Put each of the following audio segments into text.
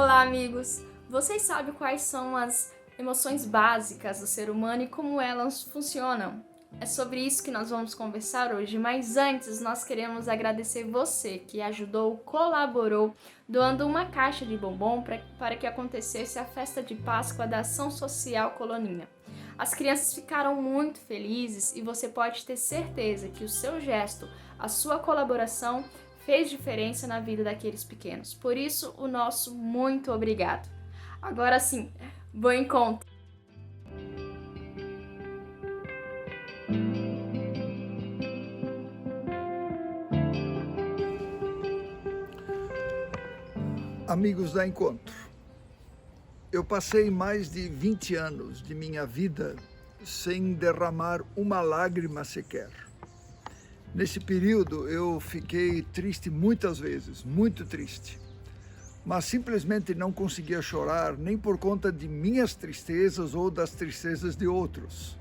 Olá, amigos! Vocês sabem quais são as emoções básicas do ser humano e como elas funcionam? É sobre isso que nós vamos conversar hoje, mas antes nós queremos agradecer você que ajudou, colaborou, doando uma caixa de bombom para que acontecesse a festa de Páscoa da Ação Social Coloninha. As crianças ficaram muito felizes e você pode ter certeza que o seu gesto, a sua colaboração, fez diferença na vida daqueles pequenos. Por isso, o nosso muito obrigado. Agora sim, bom encontro! Amigos da Encontro, eu passei mais de 20 anos de minha vida sem derramar uma lágrima sequer. Nesse período eu fiquei triste muitas vezes, muito triste, mas simplesmente não conseguia chorar nem por conta de minhas tristezas ou das tristezas de outros.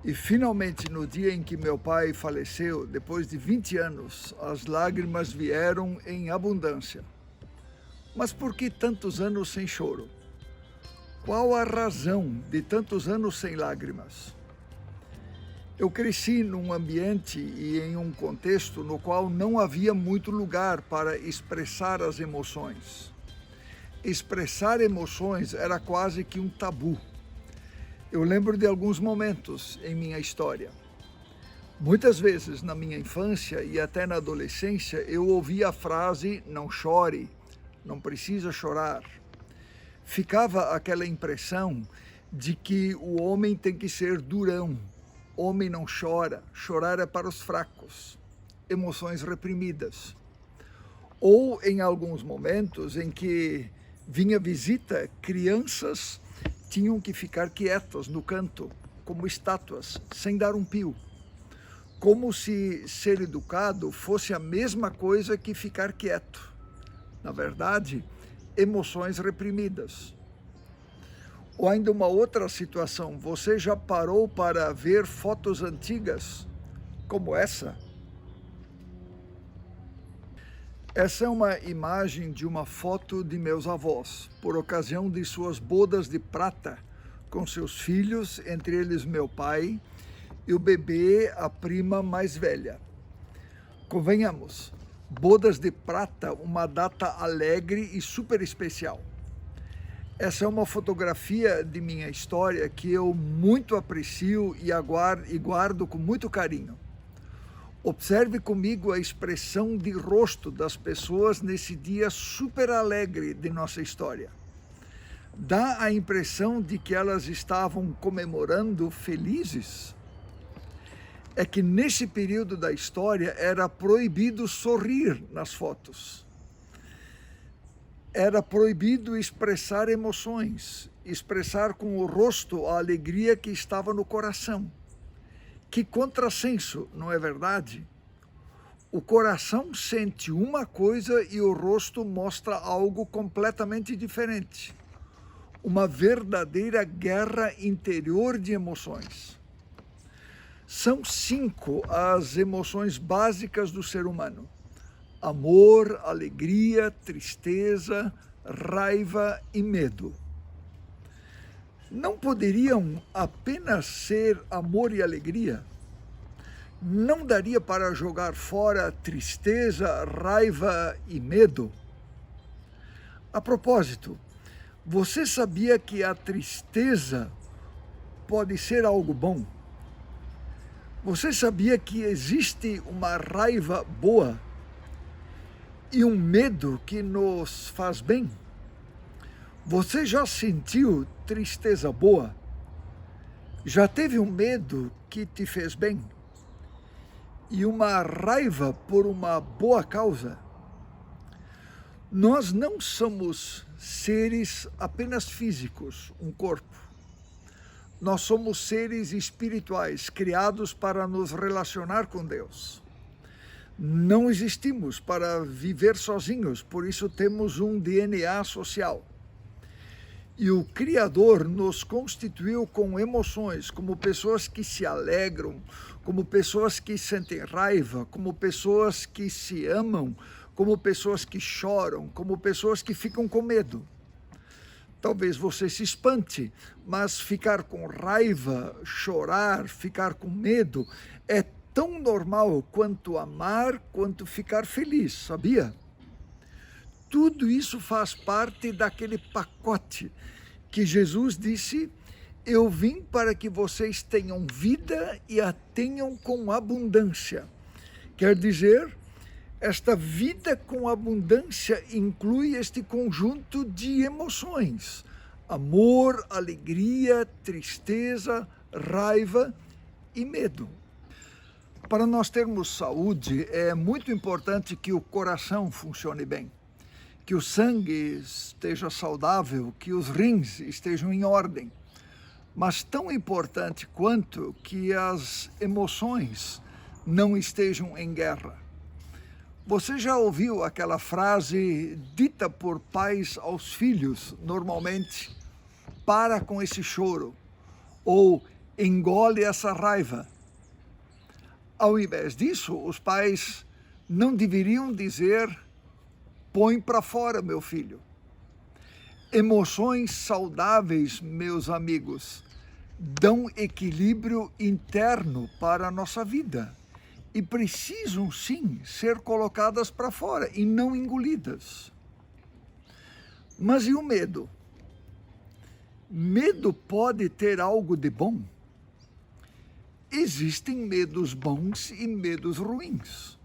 E finalmente, no dia em que meu pai faleceu, depois de 20 anos, as lágrimas vieram em abundância. Mas por que tantos anos sem choro? Qual a razão de tantos anos sem lágrimas? Eu cresci num ambiente e em um contexto no qual não havia muito lugar para expressar as emoções. Expressar emoções era quase que um tabu. Eu lembro de alguns momentos em minha história. Muitas vezes na minha infância e até na adolescência eu ouvia a frase "não chore", "não precisa chorar". Ficava aquela impressão de que o homem tem que ser durão. Homem não chora, chorar é para os fracos. Emoções reprimidas. Ou em alguns momentos em que vinha visita, crianças tinham que ficar quietas no canto, como estátuas, sem dar um pio. Como se ser educado fosse a mesma coisa que ficar quieto. Na verdade, emoções reprimidas. Ou ainda uma outra situação, você já parou para ver fotos antigas como essa? Essa é uma imagem de uma foto de meus avós, por ocasião de suas bodas de prata, com seus filhos, entre eles meu pai, e o bebê, a prima mais velha. Convenhamos, bodas de prata, uma data alegre e super especial. Essa é uma fotografia de minha história que eu muito aprecio e guardo com muito carinho. Observe comigo a expressão de rosto das pessoas nesse dia super alegre de nossa história. Dá a impressão de que elas estavam comemorando felizes. É que nesse período da história era proibido sorrir nas fotos. Era proibido expressar emoções, expressar com o rosto a alegria que estava no coração. Que contrassenso, não é verdade? O coração sente uma coisa e o rosto mostra algo completamente diferente. Uma verdadeira guerra interior de emoções. São 5 as emoções básicas do ser humano: amor, alegria, tristeza, raiva e medo. Não poderiam apenas ser amor e alegria? Não daria para jogar fora tristeza, raiva e medo? A propósito, você sabia que a tristeza pode ser algo bom? Você sabia que existe uma raiva boa e um medo que nos faz bem? Você já sentiu tristeza boa? Já teve um medo que te fez bem? E uma raiva por uma boa causa? Nós não somos seres apenas físicos, um corpo. Nós somos seres espirituais, criados para nos relacionar com Deus. Não existimos para viver sozinhos, por isso temos um DNA social. E o Criador nos constituiu com emoções, como pessoas que se alegram, como pessoas que sentem raiva, como pessoas que se amam, como pessoas que choram, como pessoas que ficam com medo. Talvez você se espante, mas ficar com raiva, chorar, ficar com medo é tão normal quanto amar, quanto ficar feliz, sabia? Tudo isso faz parte daquele pacote que Jesus disse: eu vim para que vocês tenham vida e a tenham com abundância. Quer dizer, esta vida com abundância inclui este conjunto de emoções: amor, alegria, tristeza, raiva e medo. Para nós termos saúde, é muito importante que o coração funcione bem, que o sangue esteja saudável, que os rins estejam em ordem. Mas tão importante quanto que as emoções não estejam em guerra. Você já ouviu aquela frase dita por pais aos filhos, normalmente: para com esse choro, ou engole essa raiva? Ao invés disso, os pais não deveriam dizer: põe para fora, meu filho. Emoções saudáveis, meus amigos, dão equilíbrio interno para a nossa vida e precisam, sim, ser colocadas para fora e não engolidas. Mas e o medo? Medo pode ter algo de bom? Existem medos bons e medos ruins.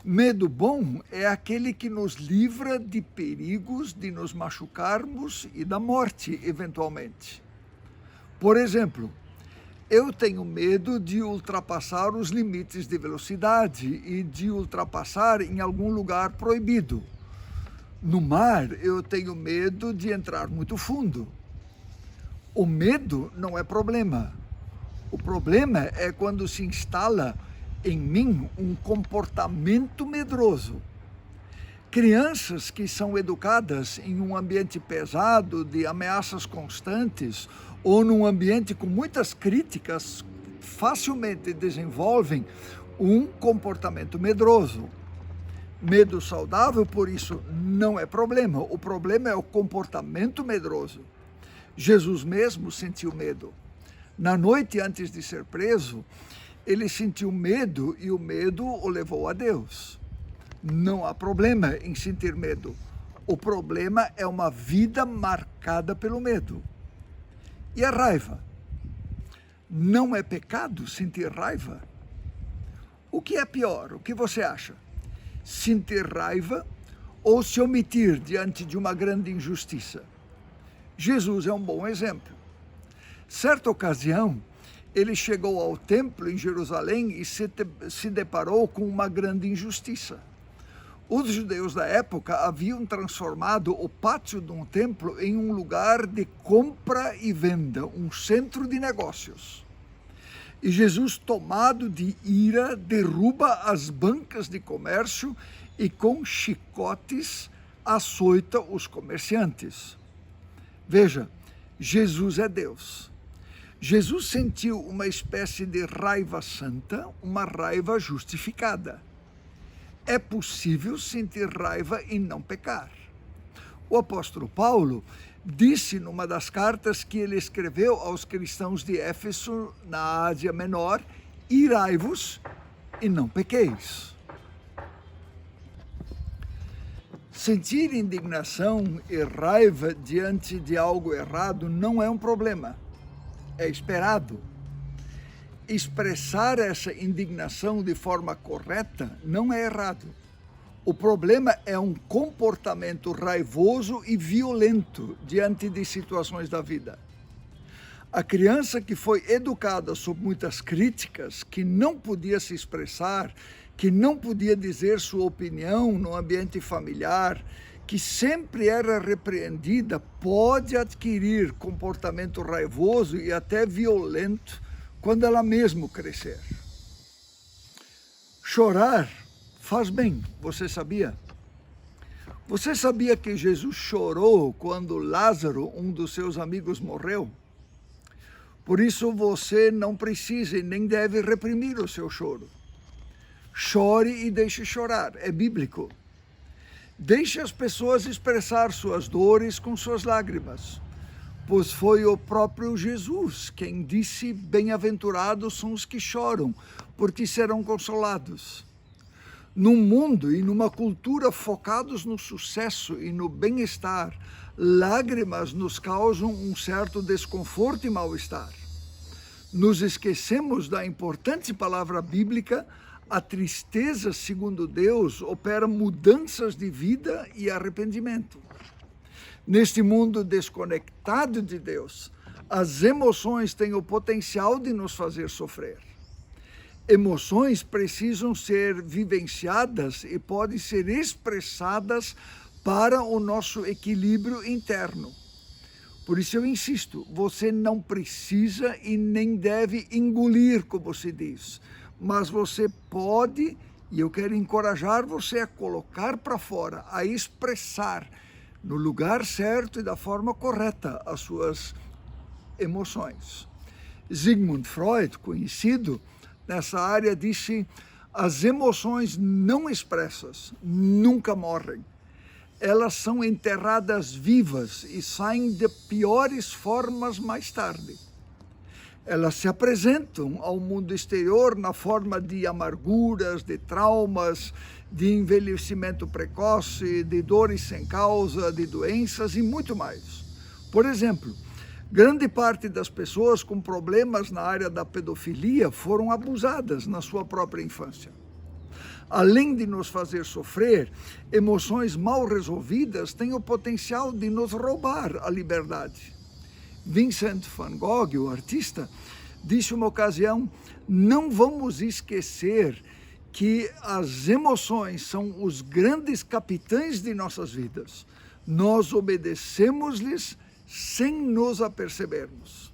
Medo bom é aquele que nos livra de perigos, de nos machucarmos e da morte, eventualmente. Por exemplo, eu tenho medo de ultrapassar os limites de velocidade e de ultrapassar em algum lugar proibido. No mar, eu tenho medo de entrar muito fundo. O medo não é problema. O problema é quando se instala em mim um comportamento medroso. Crianças que são educadas em um ambiente pesado, de ameaças constantes, ou num ambiente com muitas críticas, facilmente desenvolvem um comportamento medroso. Medo saudável, por isso, não é problema. O problema é o comportamento medroso. Jesus mesmo sentiu medo. Na noite antes de ser preso, ele sentiu medo e o medo o levou a Deus. Não há problema em sentir medo. O problema é uma vida marcada pelo medo. E a raiva? Não é pecado sentir raiva? O que é pior? O que você acha? Sentir raiva ou se omitir diante de uma grande injustiça? Jesus é um bom exemplo. Certa ocasião, ele chegou ao templo em Jerusalém e se deparou com uma grande injustiça. Os judeus da época haviam transformado o pátio de um templo em um lugar de compra e venda, um centro de negócios. E Jesus, tomado de ira, derruba as bancas de comércio e com chicotes açoita os comerciantes. Veja, Jesus é Deus. Jesus sentiu uma espécie de raiva santa, uma raiva justificada. É possível sentir raiva e não pecar. O apóstolo Paulo disse numa das cartas que ele escreveu aos cristãos de Éfeso, na Ásia Menor: irai-vos e não pequeis. Sentir indignação e raiva diante de algo errado não é um problema. É esperado. Expressar essa indignação de forma correta não é errado. O problema é um comportamento raivoso e violento diante de situações da vida. A criança que foi educada sob muitas críticas, que não podia se expressar, que não podia dizer sua opinião no ambiente familiar, que sempre era repreendida, pode adquirir comportamento raivoso e até violento quando ela mesma crescer. Chorar faz bem, você sabia? Você sabia que Jesus chorou quando Lázaro, um dos seus amigos, morreu? Por isso você não precisa e nem deve reprimir o seu choro. Chore e deixe chorar, é bíblico. Deixe as pessoas expressar suas dores com suas lágrimas, pois foi o próprio Jesus quem disse: bem-aventurados são os que choram, porque serão consolados. Num mundo e numa cultura focados no sucesso e no bem-estar, lágrimas nos causam um certo desconforto e mal-estar. Nos esquecemos da importante palavra bíblica: a tristeza, segundo Deus, opera mudanças de vida e arrependimento. Neste mundo desconectado de Deus, as emoções têm o potencial de nos fazer sofrer. Emoções precisam ser vivenciadas e podem ser expressadas para o nosso equilíbrio interno. Por isso eu insisto, você não precisa e nem deve engolir, como se diz, mas você pode, e eu quero encorajar você a colocar para fora, a expressar no lugar certo e da forma correta as suas emoções. Sigmund Freud, conhecido nessa área, disse: as emoções não expressas nunca morrem. Elas são enterradas vivas e saem de piores formas mais tarde. Elas se apresentam ao mundo exterior na forma de amarguras, de traumas, de envelhecimento precoce, de dores sem causa, de doenças e muito mais. Por exemplo, grande parte das pessoas com problemas na área da pedofilia foram abusadas na sua própria infância. Além de nos fazer sofrer, emoções mal resolvidas têm o potencial de nos roubar a liberdade. Vincent van Gogh, o artista, disse uma ocasião: não vamos esquecer que as emoções são os grandes capitães de nossas vidas. Nós obedecemos-lhes sem nos apercebermos.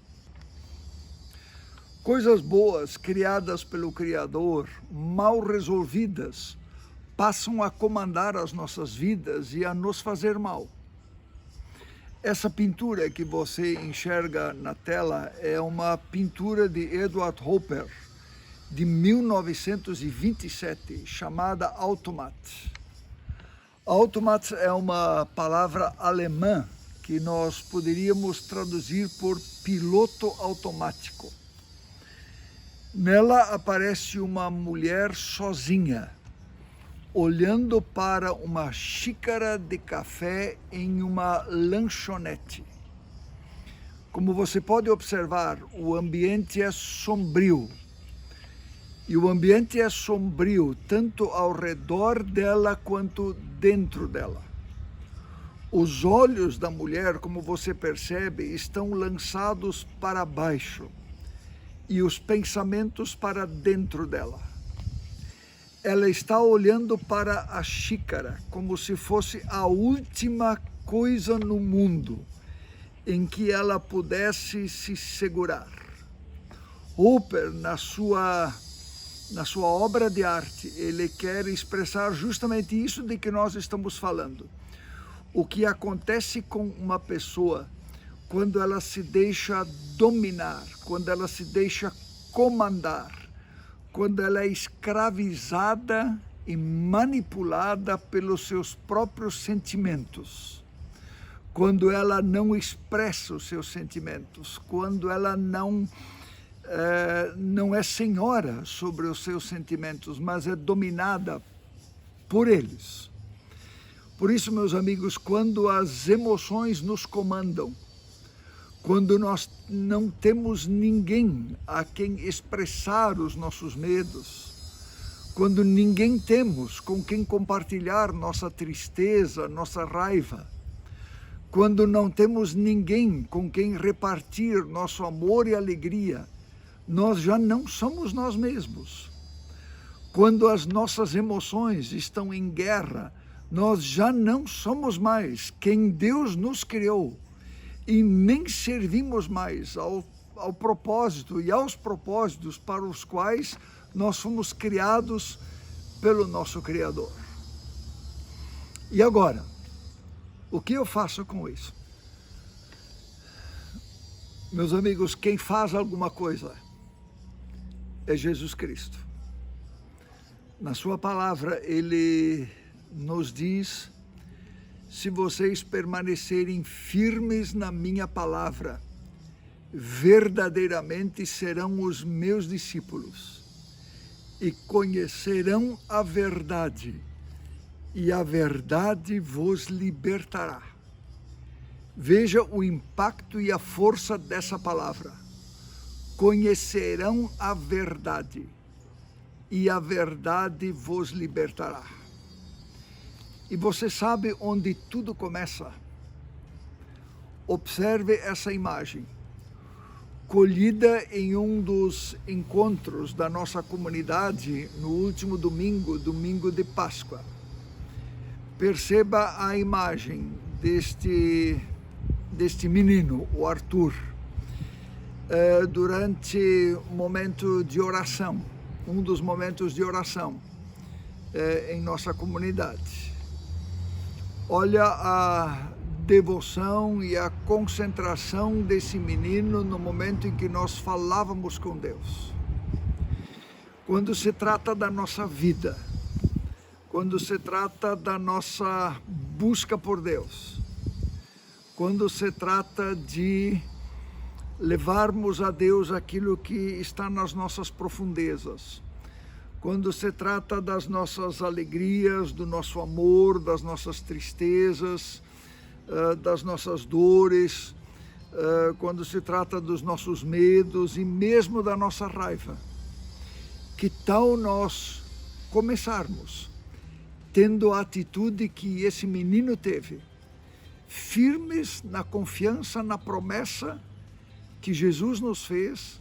Coisas boas criadas pelo Criador, mal resolvidas, passam a comandar as nossas vidas e a nos fazer mal. Essa pintura que você enxerga na tela é uma pintura de Edward Hopper, de 1927, chamada Automat. Automat é uma palavra alemã que nós poderíamos traduzir por piloto automático. Nela aparece uma mulher sozinha, olhando para uma xícara de café em uma lanchonete. Como você pode observar, o ambiente é sombrio. E o ambiente é sombrio tanto ao redor dela quanto dentro dela. Os olhos da mulher, como você percebe, estão lançados para baixo e os pensamentos para dentro dela. Ela está olhando para a xícara como se fosse a última coisa no mundo em que ela pudesse se segurar. Hopper, na sua obra de arte, ele quer expressar justamente isso de que nós estamos falando. O que acontece com uma pessoa quando ela se deixa dominar, quando ela se deixa comandar, quando ela é escravizada e manipulada pelos seus próprios sentimentos, quando ela não expressa os seus sentimentos, quando ela não é senhora sobre os seus sentimentos, mas é dominada por eles. Por isso, meus amigos, quando as emoções nos comandam, quando nós não temos ninguém a quem expressar os nossos medos, quando ninguém temos com quem compartilhar nossa tristeza, nossa raiva, quando não temos ninguém com quem repartir nosso amor e alegria, nós já não somos nós mesmos. Quando as nossas emoções estão em guerra, nós já não somos mais quem Deus nos criou e nem servimos mais ao propósito e aos propósitos para os quais nós fomos criados pelo nosso Criador. E agora, o que eu faço com isso? Meus amigos, quem faz alguma coisa é Jesus Cristo. Na sua palavra, Ele nos diz se vocês permanecerem firmes na minha palavra, verdadeiramente serão os meus discípulos e conhecerão a verdade, e a verdade vos libertará. Veja o impacto e a força dessa palavra. Conhecerão a verdade, e a verdade vos libertará. E você sabe onde tudo começa? Observe essa imagem, colhida em um dos encontros da nossa comunidade no último domingo, domingo de Páscoa. Perceba a imagem deste menino, o Arthur, durante o momento de oração, um dos momentos de oração em nossa comunidade. Olha a devoção e a concentração desse menino no momento em que nós falávamos com Deus. Quando se trata da nossa vida, quando se trata da nossa busca por Deus, quando se trata de levarmos a Deus aquilo que está nas nossas profundezas, quando se trata das nossas alegrias, do nosso amor, das nossas tristezas, das nossas dores, quando se trata dos nossos medos e mesmo da nossa raiva. Que tal nós começarmos tendo a atitude que esse menino teve, firmes na confiança, na promessa que Jesus nos fez,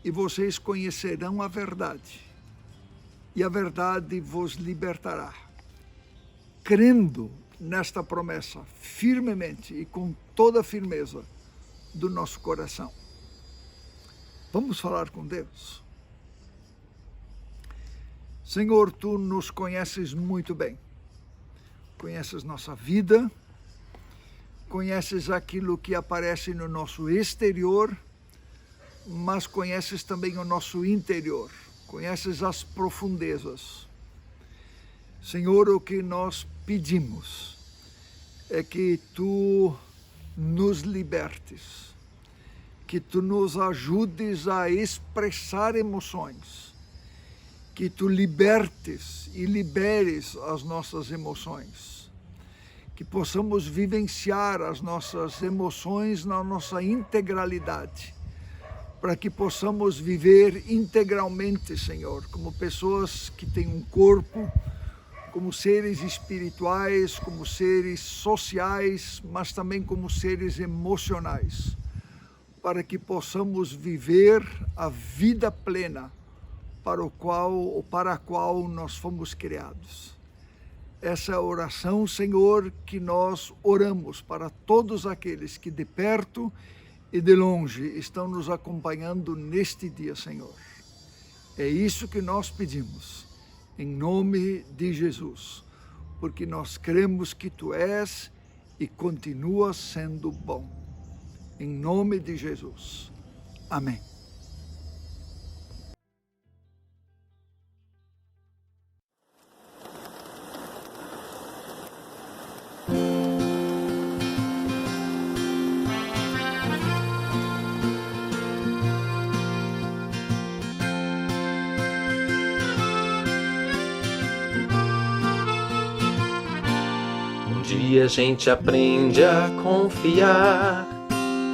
e vocês conhecerão a verdade, e a verdade vos libertará. Crendo nesta promessa firmemente e com toda a firmeza do nosso coração. Vamos falar com Deus. Senhor, Tu nos conheces muito bem. Conheces nossa vida, conheces aquilo que aparece no nosso exterior, mas conheces também o nosso interior, conheces as profundezas. Senhor, o que nós pedimos é que Tu nos libertes, que Tu nos ajudes a expressar emoções, que Tu libertes e liberes as nossas emoções, que possamos vivenciar as nossas emoções na nossa integralidade, para que possamos viver integralmente, Senhor, como pessoas que têm um corpo, como seres espirituais, como seres sociais, mas também como seres emocionais, para que possamos viver a vida plena para a qual nós fomos criados. Essa é a oração, Senhor, que nós oramos para todos aqueles que de perto e de longe estão nos acompanhando neste dia, Senhor. É isso que nós pedimos, em nome de Jesus, porque nós cremos que Tu és e continuas sendo bom. Em nome de Jesus. Amém. E a gente aprende a confiar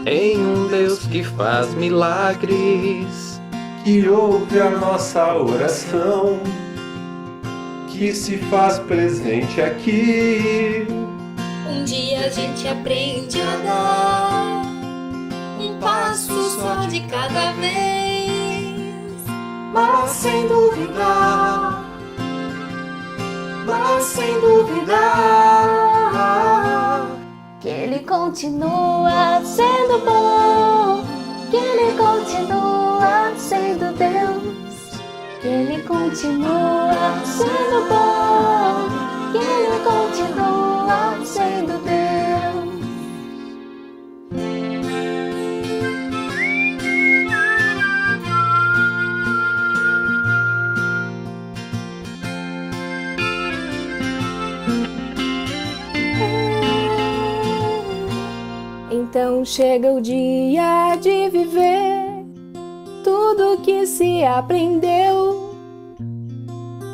em um Deus que faz milagres, que ouve a nossa oração, que se faz presente aqui. Um dia a gente aprende a dar um passo só de cada vez, mas sem duvidar, que Ele continua sendo bom, que Ele continua sendo Deus, que Ele continua sendo bom, que Ele continua sendo Deus. Então chega o dia de viver tudo que se aprendeu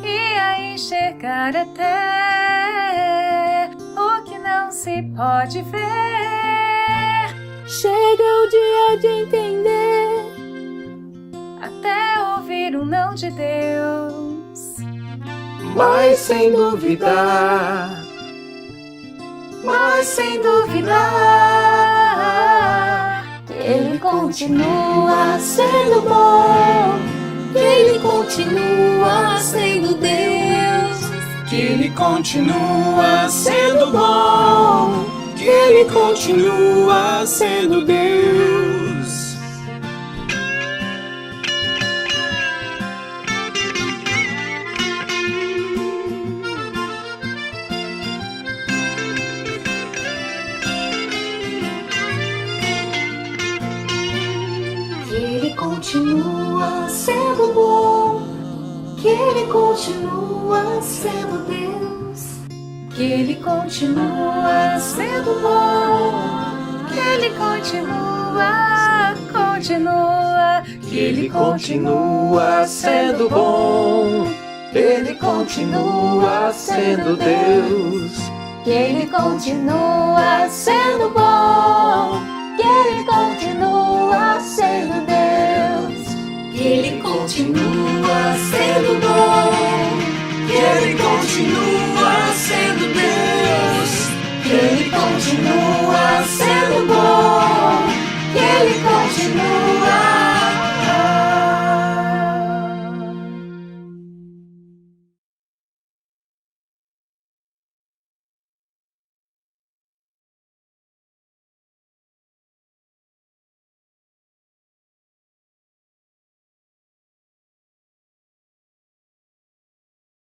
e aí chegar até o que não se pode ver. Chega o dia de entender, até ouvir o não de Deus. Mas sem duvidar, Mas sem duvidar que Ele continua sendo bom, que Ele continua sendo Deus, Que Ele continua sendo bom, que Ele continua sendo Deus. que Ele continua sendo bom, que Ele continua sendo Deus, que Ele continua sendo bom, que Ele continua, que Ele continua sendo bom, Ele continua sendo Deus, que Ele continua sendo bom, que Ele continua sendo Deus, Que Ele continua sendo bom, que Ele continua